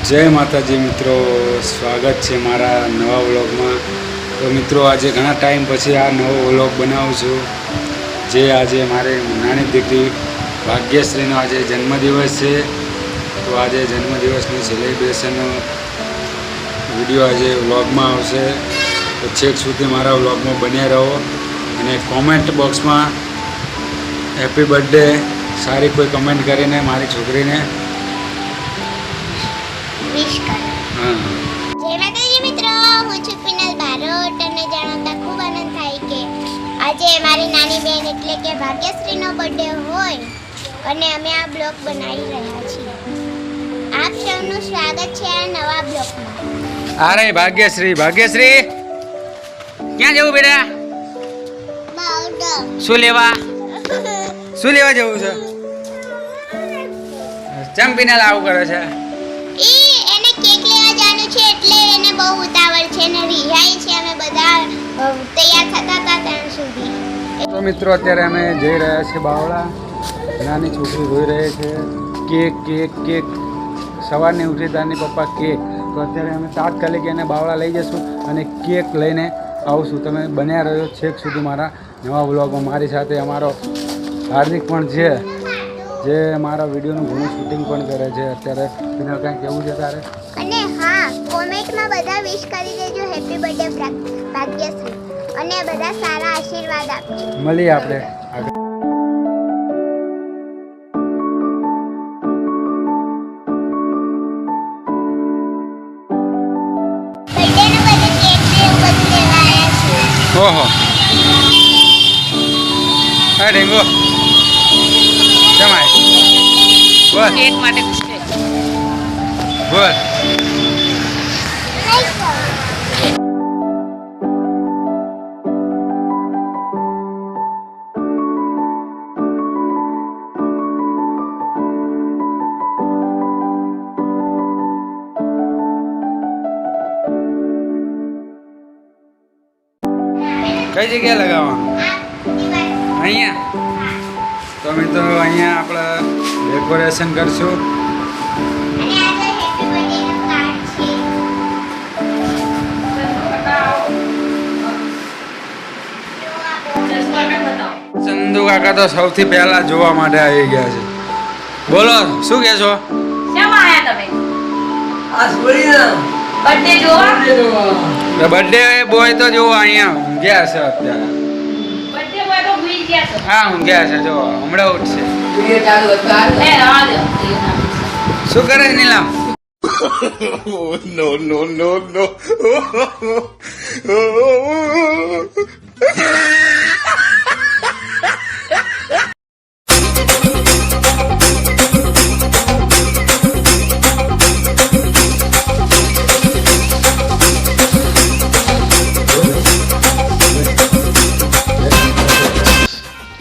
જય માતાજી મિત્રો, સ્વાગત છે મારા નવા વ્લોગમાં। તો મિત્રો આજે ઘણા ટાઈમ પછી આ નવો વ્લોગ બનાવું છું, જે આજે મારી નાની દીકરી ભાગ્યશ્રીનો આજે જન્મદિવસ છે। તો આજે જન્મદિવસનું સેલિબ્રેશનનો વિડીયો આજે વ્લોગમાં આવશે, તો છેક સુધી મારા વ્લોગમાં બન્યા રહો અને કોમેન્ટ બોક્સમાં હેપી બર્થડે સારી કોઈ કમેન્ટ કરીને મારી છોકરીને વિશ કરો। જય માતાજી મિત્રો, હું છું પિનલ બારોટ અને જણાવતા ખૂબ આનંદ થાય કે આજે મારી નાની બેન એટલે કે ભાગ્યશ્રીનો બર્થડે હોય અને અમે આ બ્લોગ બનાવી રહ્યા છીએ। આપ સૌનું સ્વાગત છે આ નવા બ્લોગમાં। અરે ભાગ્યશ્રી, ભાગ્યશ્રી ક્યાં જવું બેટા? બાવડા શું લેવા જવું છે? ચંપીને આવું કરે છે? એને કેક લેવા જવાનું છે એટલે એને બહુ ઉતાવળ છે ને રિહાઈ છે। અમે બધા તૈયાર થતા હતા ત્યાં સુધી। તો મિત્રો અત્યારે અમે જઈ રહ્યા છીએ બાવળા। નાની છોકરી રોઈ રહી છે, કેક કેક કેક સવારની ઉઠી તારની પપ્પા કેક। તો અત્યારે અમે તાત્કાલિક એને બાવળા લઈ જઈશું અને કેક લઈને આવશું। તમે બન્યા રહ્યો છેક સુધી મારા નવા વ્લોગમાં। મારી સાથે અમારો હાર્દિક પણ છે, જે મારા વિડીયોનું ઘણું શૂટિંગ પણ કરે છે અત્યારે। એના કાંઈ કેવું છે તારે? અને હા, કોમેન્ટમાં બધા વિશ કરી દેજો હેપી બર્થડે ભાગ્યશ્રી અને બધા સારા આશીર્વાદ આપજો। મળીએ આપણે આગળ। બર્થડેનું બધું કેક ને એવું બધું લેવા આવ્યા છીએ। ઓહો, હા ડેંગો જમાય બોલ, કેક માટે બિસ્કિટ બોલ। કઈ જગ્યાએ લગાવવાનું? અહીંયા? તો મિત્રો અહીંયા આપણે ડેકોરેશન કરશું। અને આ જો હેપી બર્થડેનું કાર્ડ છે। ચંદુ કાકા તો સૌથી પહેલા જોવા માટે આવી ગયા છે। બોલો શું કહેશો? શેમાં આયા તમે? બર્થડે જોવા? બર્થડે બોય તો જોવો અહીંયા ઊંઘ્યા છે અત્યારે। બર્થડે બોય તો ભૂલી ગયા છો? હા ઊંઘ્યા છે, જો હમણાં ઉઠશે। લે રવા દો। શું કરે છે નીલમ? no.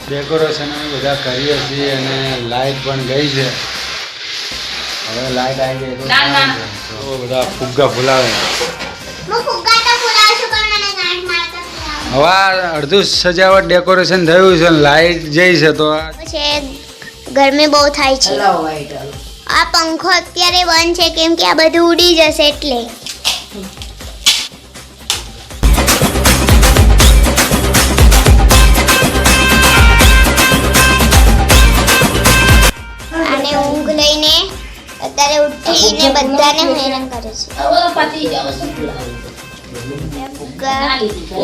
ડેકોરેશન અમે બધા કરીએ છીએ અને લાઇટ પણ ગઈ છે। હવે લાઇટ આવી ગઈ તો બધા ફુગ્ગા ફુલાવે। હું ફુગ્ગા તો ફુલાવું છું પણ મને ગાંઠ મારતા ફુલાવું। હવે અડધું સજાવટ ડેકોરેશન થયું છે, લાઇટ જઈ છે તો છે ગરમી બહુ થાય છે। આ પંખો અત્યારે બંધ છે કેમ કે આ બધું ઉડી જશે એટલે। અને ઊંઘ લઈને અત્યારે ઉઠીને બધાને હેરાન કરે છે। હવે પતી જાવ છો ફુગ્ગા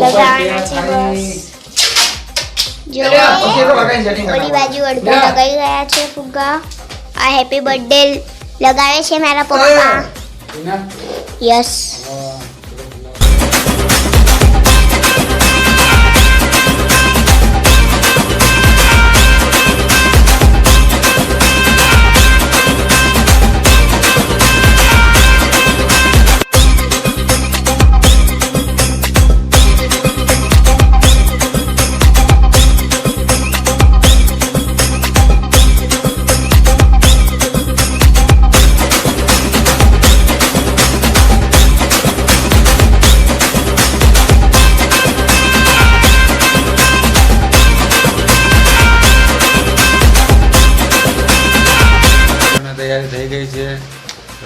લગાવવાના છે બસ। જો ઓલી બાજુ અડધો લગાઈ ગયા છે ફુગ્ગા। આ હેપી બર્થડે લગાવે છે મારા પપ્પા। યસ,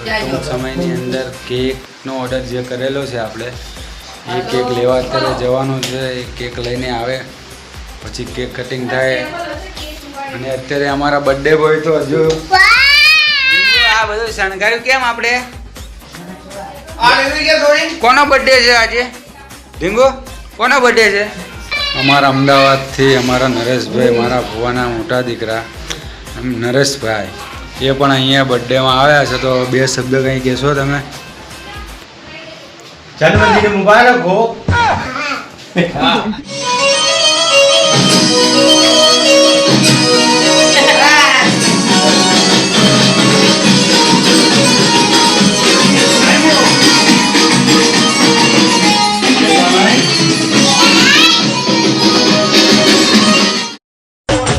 ટૂંક સમયની અંદર કેકનો ઓર્ડર જે કરેલો છે આપણે એ કેક લેવા અત્યારે જવાનું છે. એ કેક લઈને આવે પછી કેક કટિંગ થાય. અને અત્યારે અમારા બર્થડે બોય તો હજુ આ બધું શણગાર્યું કેમ આપણે? કોનો બર્થડે છે આજે? ઢીંગો કોનો બર્થડે છે? અમારા અમદાવાદથી અમારા નરેશભાઈ, મારા ભુવાના મોટા દીકરા નરેશભાઈ, એ પણ અહીંયા બર્થડેમાં આવ્યા છે. તો બે શબ્દ કંઈ કહેશો તમે? જન્મદિન મુબારક હો.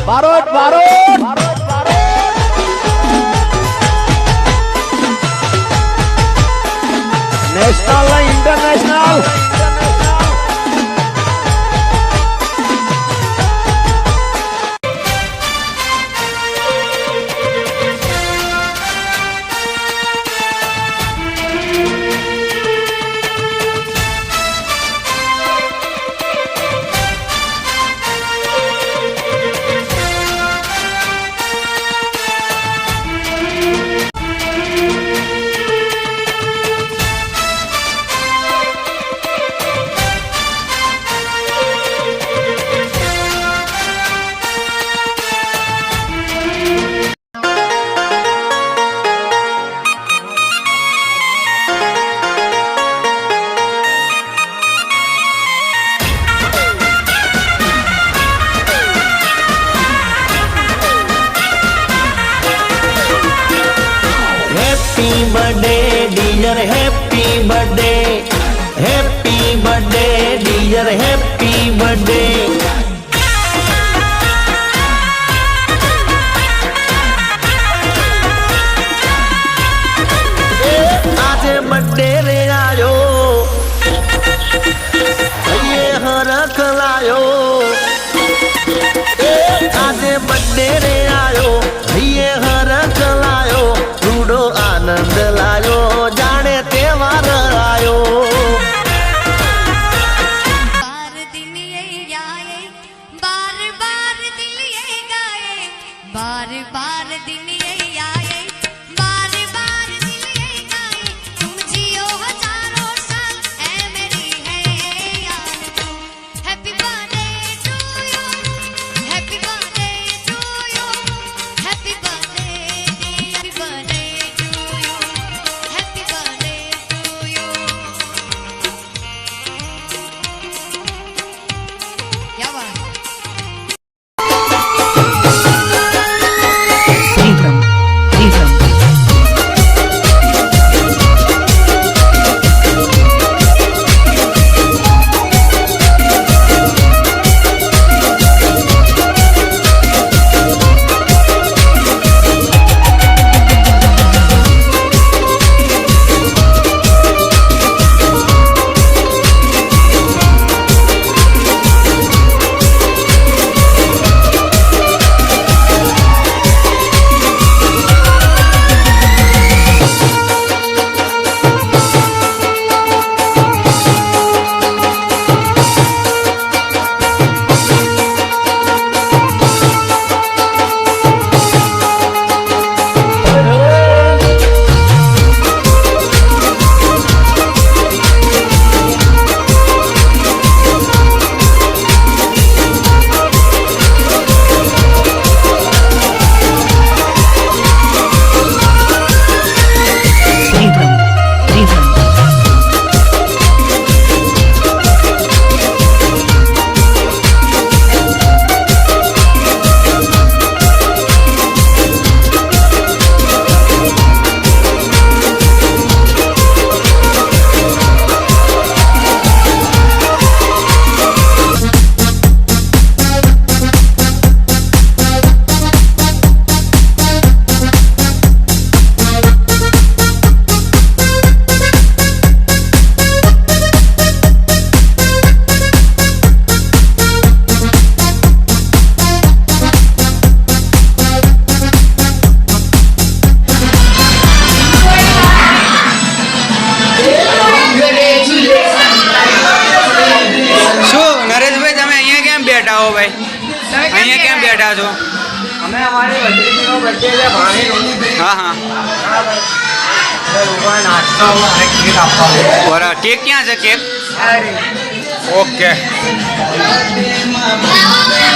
Bharat Bharat national international Happy birthday dear, happy birthday. આજે બર્થડે રે આયો, ये हरख लायो. આજે બર્થડે રે આયો, ये हरख लायो. રૂડો આનંદ લાયો, જાણે તહેવાર આયો. बार दिन ये आए, बार बार दिल ये गाए, बार बार दिन ये आए, बार बार दिल ये गाए. तुम जियो हजारों साल, ऐ मेरी है यार तू. Happy birthday to you, happy birthday to you, happy birthday, happy birthday to you, happy birthday to you. क्या बात है? કહો ભાઈ અહીંયા કેમ બેઠા છો અમે અમારી ભત્રીજીનો બર્થડે છે ભાણીનો હા હા લોકોને નાસ્તો અને કેક આપવાનો બરાબર કેક ક્યાં છે કેક ઓકે આવો